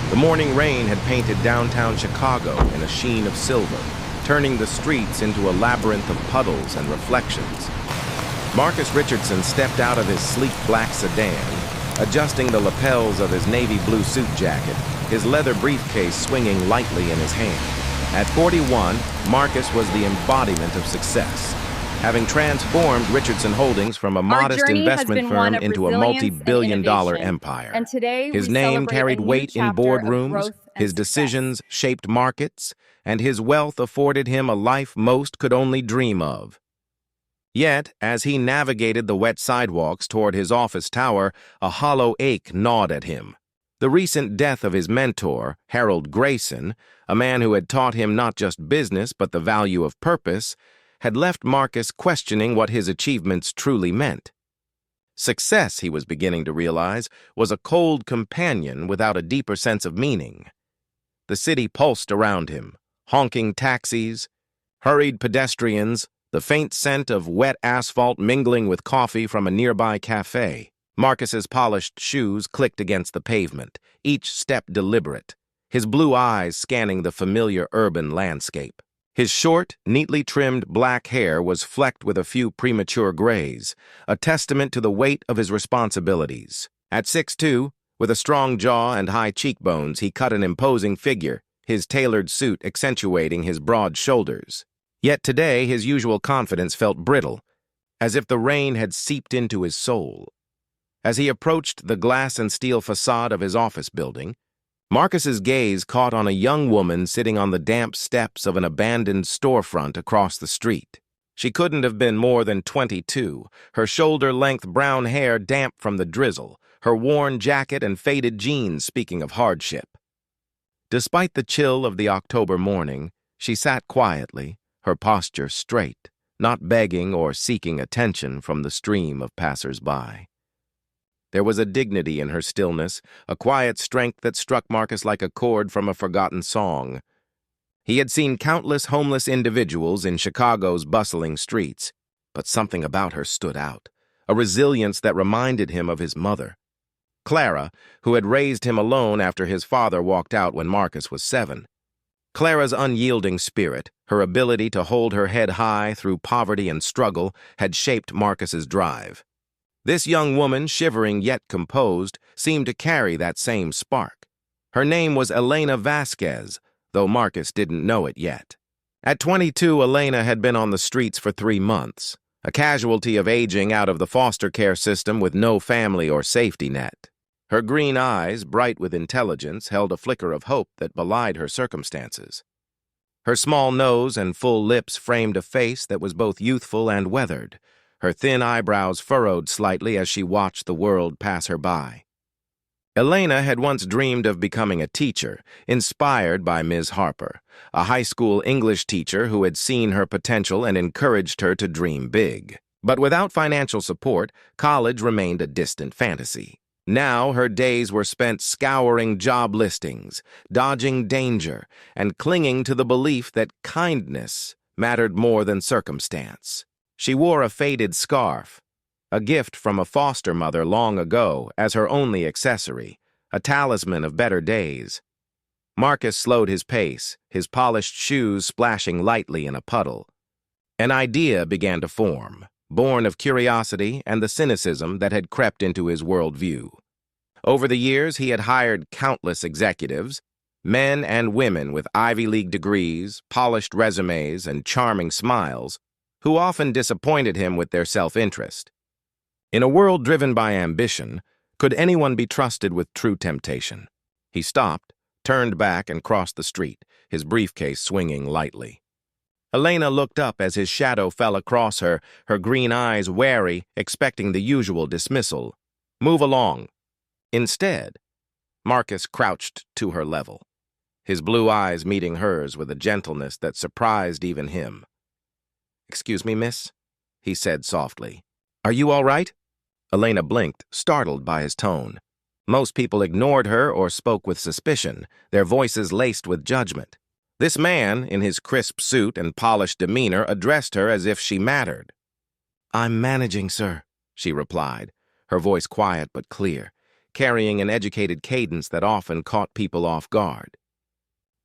The morning rain had painted downtown Chicago in a sheen of silver, turning the streets into a labyrinth of puddles and reflections. Marcus Richardson stepped out of his sleek black sedan, adjusting the lapels of his navy blue suit jacket, his leather briefcase swinging lightly in his hand. At 41, Marcus was the embodiment of success, having transformed Richardson Holdings from a modest investment firm into a multi-billion-dollar empire. And today his name carried weight in boardrooms, his decisions shaped markets, and his wealth afforded him a life most could only dream of. Yet, as he navigated the wet sidewalks toward his office tower, a hollow ache gnawed at him. The recent death of his mentor, Harold Grayson, a man who had taught him not just business but the value of purpose, had left Marcus questioning what his achievements truly meant. Success, he was beginning to realize, was a cold companion without a deeper sense of meaning. The city pulsed around him, honking taxis, hurried pedestrians, the faint scent of wet asphalt mingling with coffee from a nearby cafe. Marcus's polished shoes clicked against the pavement, each step deliberate, his blue eyes scanning the familiar urban landscape. His short, neatly trimmed black hair was flecked with a few premature grays, a testament to the weight of his responsibilities. At 6'2", with a strong jaw and high cheekbones, he cut an imposing figure, his tailored suit accentuating his broad shoulders. Yet today his usual confidence felt brittle, as if the rain had seeped into his soul. As he approached the glass and steel facade of his office building, Marcus's gaze caught on a young woman sitting on the damp steps of an abandoned storefront across the street. She couldn't have been more than 22, her shoulder-length brown hair damp from the drizzle, her worn jacket and faded jeans speaking of hardship. Despite the chill of the October morning, she sat quietly, her posture straight, not begging or seeking attention from the stream of passers-by. There was a dignity in her stillness, a quiet strength that struck Marcus like a chord from a forgotten song. He had seen countless homeless individuals in Chicago's bustling streets, but something about her stood out, a resilience that reminded him of his mother, Clara, who had raised him alone after his father walked out when Marcus was 7. Clara's unyielding spirit, her ability to hold her head high through poverty and struggle, had shaped Marcus's drive. This young woman, shivering yet composed, seemed to carry that same spark. Her name was Elena Vasquez, though Marcus didn't know it yet. At 22, Elena had been on the streets for 3 months, a casualty of aging out of the foster care system with no family or safety net. Her green eyes, bright with intelligence, held a flicker of hope that belied her circumstances. Her small nose and full lips framed a face that was both youthful and weathered, her thin eyebrows furrowed slightly as she watched the world pass her by. Elena had once dreamed of becoming a teacher, inspired by Ms. Harper, a high school English teacher who had seen her potential and encouraged her to dream big. But without financial support, college remained a distant fantasy. Now her days were spent scouring job listings, dodging danger, and clinging to the belief that kindness mattered more than circumstance. She wore a faded scarf, a gift from a foster mother long ago, as her only accessory, a talisman of better days. Marcus slowed his pace, his polished shoes splashing lightly in a puddle. An idea began to form, born of curiosity and the cynicism that had crept into his worldview. Over the years, he had hired countless executives, men and women with Ivy League degrees, polished resumes, and charming smiles, who often disappointed him with their self-interest. In a world driven by ambition, could anyone be trusted with true temptation? He stopped, turned back, and crossed the street, his briefcase swinging lightly. Elena looked up as his shadow fell across her, her green eyes wary, expecting the usual dismissal. "Move along." Instead, Marcus crouched to her level, his blue eyes meeting hers with a gentleness that surprised even him. "Excuse me, miss," he said softly. "Are you all right?" Elena blinked, startled by his tone. Most people ignored her or spoke with suspicion, their voices laced with judgment. This man, in his crisp suit and polished demeanor, addressed her as if she mattered. "I'm managing, sir," she replied, her voice quiet but clear. carrying an educated cadence that often caught people off guard.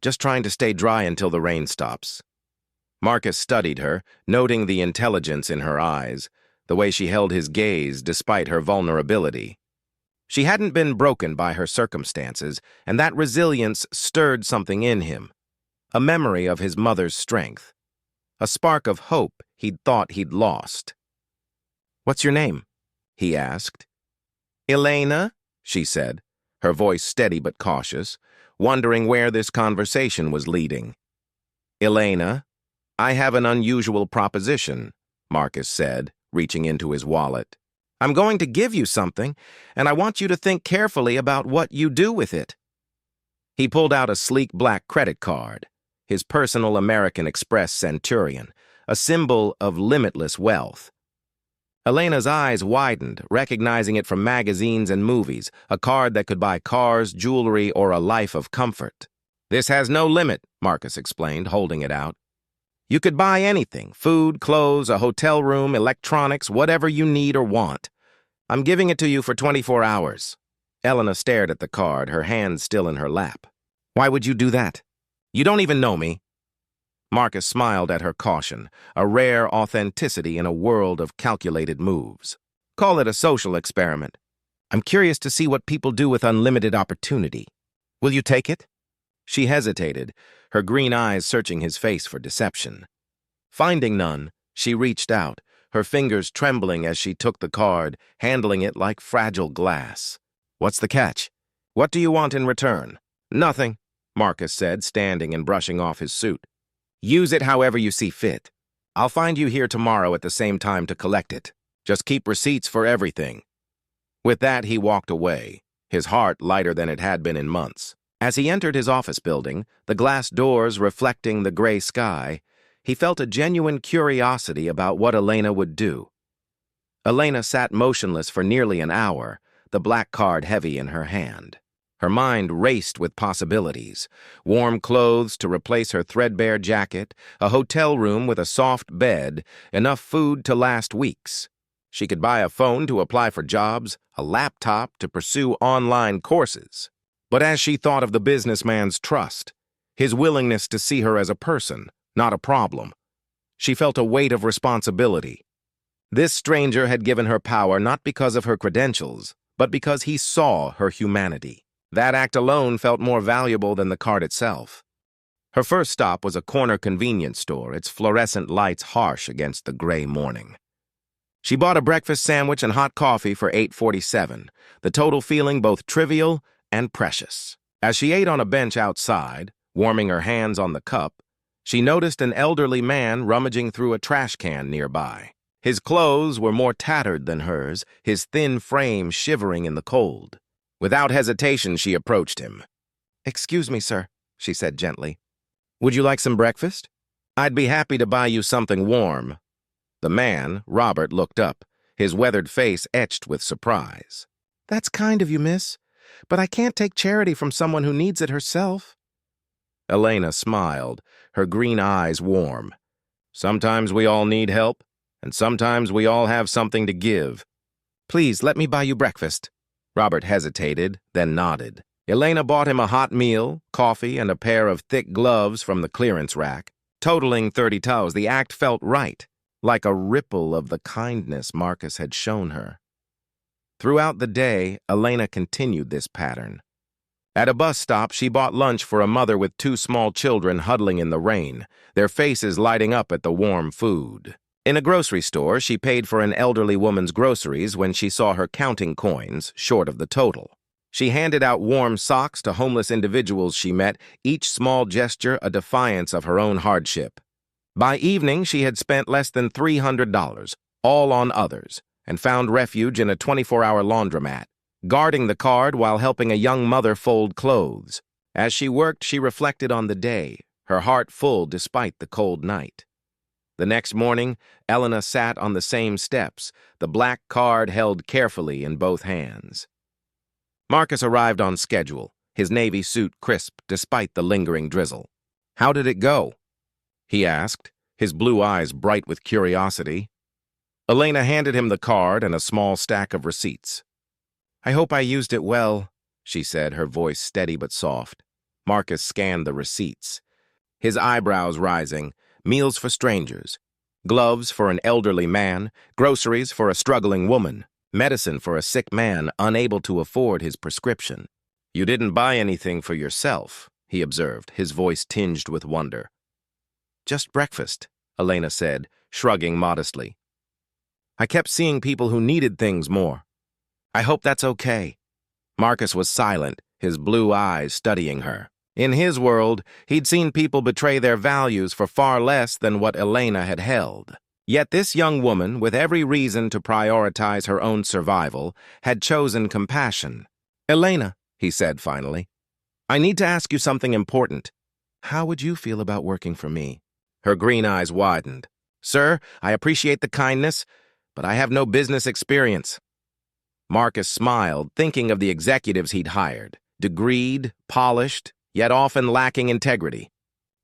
"Just trying to stay dry until the rain stops." Marcus studied her, noting the intelligence in her eyes, the way she held his gaze despite her vulnerability. She hadn't been broken by her circumstances, and that resilience stirred something in him, a memory of his mother's strength, a spark of hope he'd thought he'd lost. "What's your name?" he asked. "Elena," she said, her voice steady but cautious, wondering where this conversation was leading. "Elena, I have an unusual proposition," Marcus said, reaching into his wallet. "I'm going to give you something, and I want you to think carefully about what you do with it." He pulled out a sleek black credit card, his personal American Express Centurion, a symbol of limitless wealth. Elena's eyes widened, recognizing it from magazines and movies, a card that could buy cars, jewelry, or a life of comfort. "This has no limit," Marcus explained, holding it out. "You could buy anything, food, clothes, a hotel room, electronics, whatever you need or want. I'm giving it to you for 24 hours. Elena stared at the card, her hand still in her lap. "Why would you do that? You don't even know me." Marcus smiled at her caution, a rare authenticity in a world of calculated moves. "Call it a social experiment. I'm curious to see what people do with unlimited opportunity. Will you take it?" She hesitated, her green eyes searching his face for deception. Finding none, she reached out, her fingers trembling as she took the card, handling it like fragile glass. "What's the catch? What do you want in return?" "Nothing," Marcus said, standing and brushing off his suit. "Use it however you see fit. I'll find you here tomorrow at the same time to collect it. Just keep receipts for everything." With that, he walked away, his heart lighter than it had been in months. As he entered his office building, the glass doors reflecting the gray sky, he felt a genuine curiosity about what Elena would do. Elena sat motionless for nearly an hour, the black card heavy in her hand. Her mind raced with possibilities: warm clothes to replace her threadbare jacket, a hotel room with a soft bed, enough food to last weeks. She could buy a phone to apply for jobs, a laptop to pursue online courses. But as she thought of the businessman's trust, his willingness to see her as a person, not a problem, she felt a weight of responsibility. This stranger had given her power not because of her credentials, but because he saw her humanity. That act alone felt more valuable than the card itself. Her first stop was a corner convenience store, its fluorescent lights harsh against the gray morning. She bought a breakfast sandwich and hot coffee for $8.47, the total feeling both trivial and precious. As she ate on a bench outside, warming her hands on the cup, she noticed an elderly man rummaging through a trash can nearby. His clothes were more tattered than hers, his thin frame shivering in the cold. Without hesitation, she approached him. "Excuse me, sir," she said gently. "Would you like some breakfast? I'd be happy to buy you something warm." The man, Robert, looked up, his weathered face etched with surprise. "That's kind of you, miss, but I can't take charity from someone who needs it herself." Elena smiled, her green eyes warm. "Sometimes we all need help, and sometimes we all have something to give." "Please, let me buy you breakfast." Robert hesitated, then nodded. Elena bought him a hot meal, coffee, and a pair of thick gloves from the clearance rack. Totaling 30 taels, the act felt right, like a ripple of the kindness Marcus had shown her. Throughout the day, Elena continued this pattern. At a bus stop, she bought lunch for a mother with 2 small children huddling in the rain, their faces lighting up at the warm food. In a grocery store, she paid for an elderly woman's groceries when she saw her counting coins, short of the total. She handed out warm socks to homeless individuals she met, each small gesture a defiance of her own hardship. By evening, she had spent less than $300, all on others, and found refuge in a 24-hour laundromat, guarding the card while helping a young mother fold clothes. As she worked, she reflected on the day, her heart full despite the cold night. The next morning, Elena sat on the same steps, the black card held carefully in both hands. Marcus arrived on schedule, his navy suit crisp despite the lingering drizzle. "How did it go?" he asked, his blue eyes bright with curiosity. Elena handed him the card and a small stack of receipts. I hope I used it well, she said, her voice steady but soft. Marcus scanned the receipts, his eyebrows rising. Meals for strangers, gloves for an elderly man, groceries for a struggling woman, medicine for a sick man unable to afford his prescription. You didn't buy anything for yourself, he observed, his voice tinged with wonder. Just breakfast, Elena said, shrugging modestly. I kept seeing people who needed things more. I hope that's okay. Marcus was silent, his blue eyes studying her. In his world, he'd seen people betray their values for far less than what Elena had held. Yet this young woman, with every reason to prioritize her own survival, had chosen compassion. Elena, he said finally, I need to ask you something important. How would you feel about working for me? Her green eyes widened. Sir, I appreciate the kindness, but I have no business experience. Marcus smiled, thinking of the executives he'd hired, degreed, polished, yet often lacking integrity.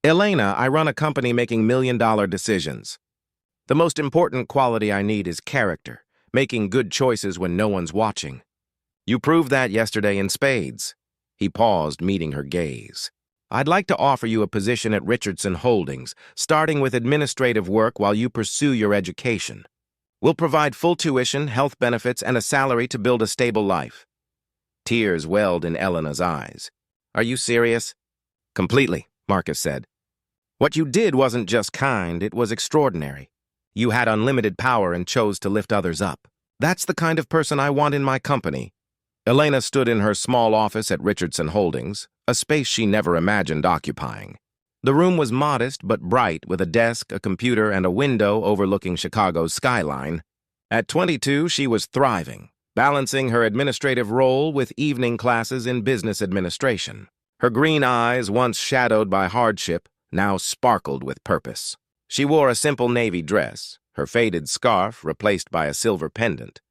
Elena, I run a company making million-dollar decisions. The most important quality I need is character, making good choices when no one's watching. You proved that yesterday in spades. He paused, meeting her gaze. I'd like to offer you a position at Richardson Holdings, starting with administrative work while you pursue your education. We'll provide full tuition, health benefits, and a salary to build a stable life. Tears welled in Elena's eyes. Are you serious? Completely, Marcus said. What you did wasn't just kind, it was extraordinary. You had unlimited power and chose to lift others up. That's the kind of person I want in my company. Elena stood in her small office at Richardson Holdings, a space she never imagined occupying. The room was modest but bright, with a desk, a computer, and a window overlooking Chicago's skyline. At 22, she was thriving, balancing her administrative role with evening classes in business administration. Her green eyes, once shadowed by hardship, now sparkled with purpose. She wore a simple navy dress, her faded scarf replaced by a silver pendant,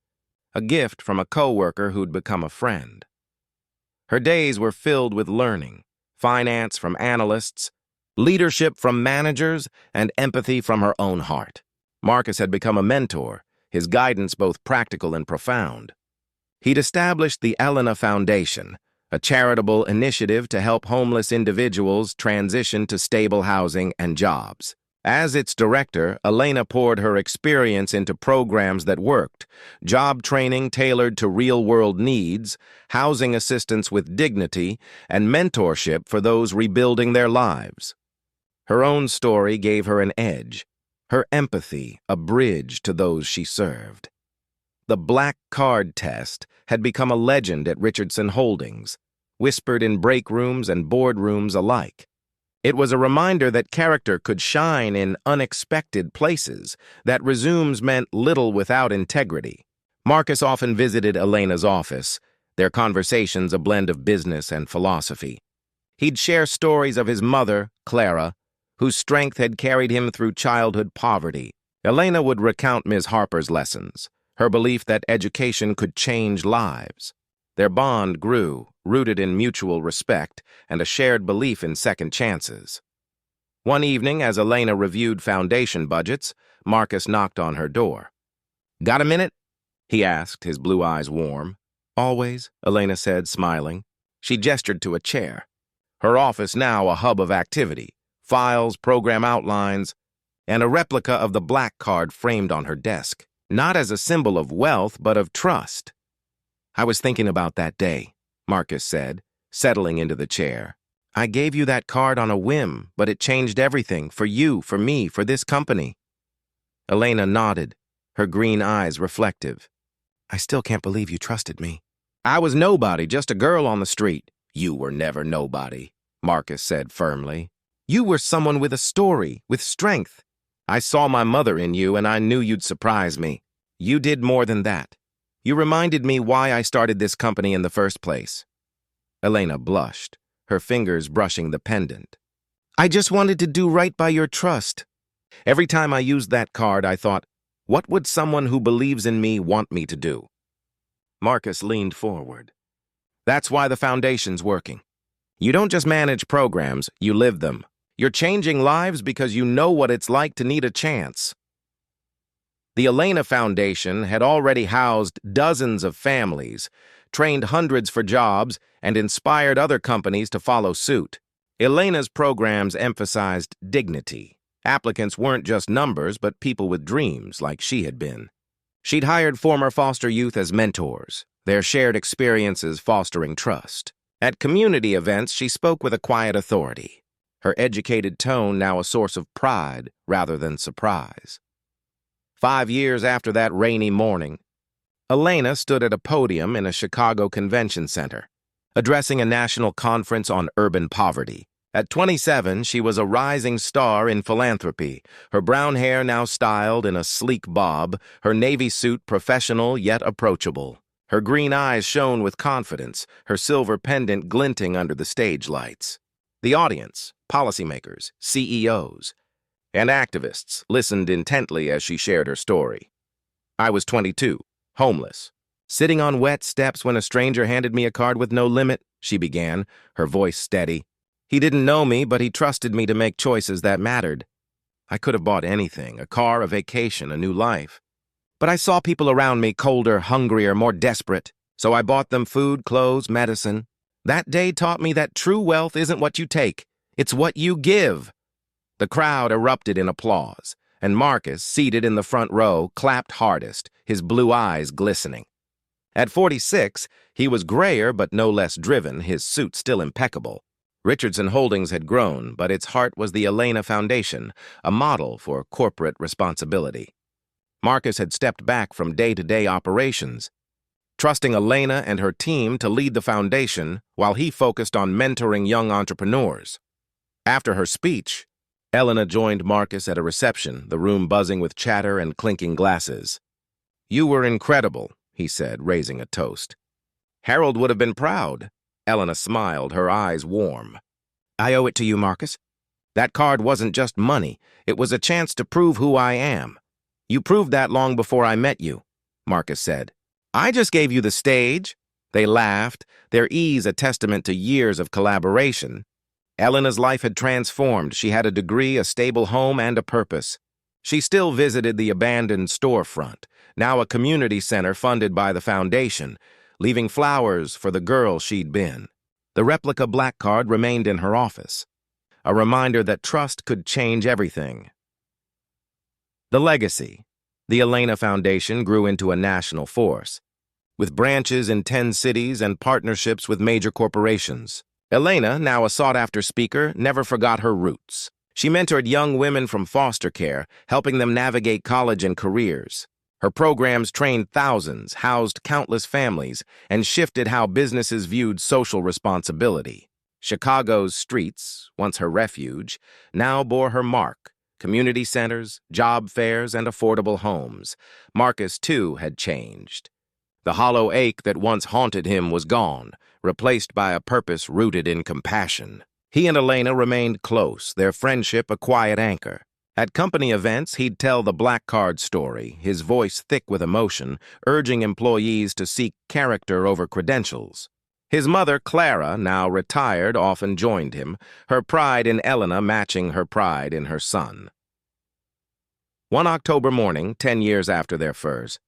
a gift from a coworker who'd become a friend. Her days were filled with learning, finance from analysts, leadership from managers, and empathy from her own heart. Marcus had become a mentor, his guidance both practical and profound. He'd established the Elena Foundation, a charitable initiative to help homeless individuals transition to stable housing and jobs. As its director, Elena poured her experience into programs that worked: job training tailored to real-world needs, housing assistance with dignity, and mentorship for those rebuilding their lives. Her own story gave her an edge, her empathy a bridge to those she served. The black card test had become a legend at Richardson Holdings, whispered in break rooms and boardrooms alike. It was a reminder that character could shine in unexpected places, that resumes meant little without integrity. Marcus often visited Elena's office, their conversations a blend of business and philosophy. He'd share stories of his mother, Clara, whose strength had carried him through childhood poverty. Elena would recount Ms. Harper's lessons, her belief that education could change lives. Their bond grew, rooted in mutual respect and a shared belief in second chances. One evening, as Elena reviewed foundation budgets, Marcus knocked on her door. "Got a minute?" he asked, his blue eyes warm. "Always," Elena said, smiling. She gestured to a chair. Her office now a hub of activity, files, program outlines, and a replica of the black card framed on her desk, not as a symbol of wealth, but of trust. "I was thinking about that day," Marcus said, settling into the chair. "I gave you that card on a whim, but it changed everything, for you, for me, for this company." Elena nodded, her green eyes reflective. "I still can't believe you trusted me." "I was nobody, just a girl on the street." "You were never nobody," Marcus said firmly. "You were someone with a story, with strength. I saw my mother in you, and I knew you'd surprise me. You did more than that. You reminded me why I started this company in the first place." Elena blushed, her fingers brushing the pendant. "I just wanted to do right by your trust. Every time I used that card, I thought, what would someone who believes in me want me to do?" Marcus leaned forward. "That's why the foundation's working. You don't just manage programs, you live them. You're changing lives because you know what it's like to need a chance." The Elena Foundation had already housed dozens of families, trained hundreds for jobs, and inspired other companies to follow suit. Elena's programs emphasized dignity. Applicants weren't just numbers, but people with dreams, like she had been. She'd hired former foster youth as mentors, their shared experiences fostering trust. At community events, she spoke with a quiet authority, her educated tone now a source of pride rather than surprise. 5 years after that rainy morning, Elena stood at a podium in a Chicago convention center, addressing a national conference on urban poverty. At 27, she was a rising star in philanthropy, her brown hair now styled in a sleek bob, her navy suit professional yet approachable. Her green eyes shone with confidence, her silver pendant glinting under the stage lights. The audience, policymakers, CEOs, and activists listened intently as she shared her story. I was 22, homeless, sitting on wet steps when a stranger handed me a card with no limit, she began, her voice steady. He didn't know me, but he trusted me to make choices that mattered. I could have bought anything, a car, a vacation, a new life. But I saw people around me colder, hungrier, more desperate, so I bought them food, clothes, medicine. That day taught me that true wealth isn't what you take, it's what you give. The crowd erupted in applause, and Marcus, seated in the front row, clapped hardest, his blue eyes glistening. At 46, he was grayer but no less driven, his suit still impeccable. Richardson Holdings had grown, but its heart was the Elena Foundation, a model for corporate responsibility. Marcus had stepped back from day-to-day operations, trusting Elena and her team to lead the foundation while he focused on mentoring young entrepreneurs. After her speech, Elena joined Marcus at a reception, the room buzzing with chatter and clinking glasses. "You were incredible," he said, raising a toast. "Harold would have been proud." Elena smiled, her eyes warm. "I owe it to you, Marcus. That card wasn't just money. It was a chance to prove who I am. You proved that long before I met you," Marcus said. "I just gave you the stage." They laughed, their ease a testament to years of collaboration. Elena's life had transformed. She had a degree, a stable home, and a purpose. She still visited the abandoned storefront, now a community center funded by the foundation, leaving flowers for the girl she'd been. The replica black card remained in her office, a reminder that trust could change everything. The legacy. The Elena Foundation grew into a national force, with branches in 10 cities and partnerships with major corporations. Elena, now a sought-after speaker, never forgot her roots. She mentored young women from foster care, helping them navigate college and careers. Her programs trained thousands, housed countless families, and shifted how businesses viewed social responsibility. Chicago's streets, once her refuge, now bore her mark. Community centers, job fairs, and affordable homes. Marcus, too, had changed. The hollow ache that once haunted him was gone, replaced by a purpose rooted in compassion. He and Elena remained close, their friendship a quiet anchor. At company events, he'd tell the black card story, his voice thick with emotion, urging employees to seek character over credentials. His mother, Clara, now retired, often joined him, her pride in Elena matching her pride in her son. One October morning, 10 years after their firs,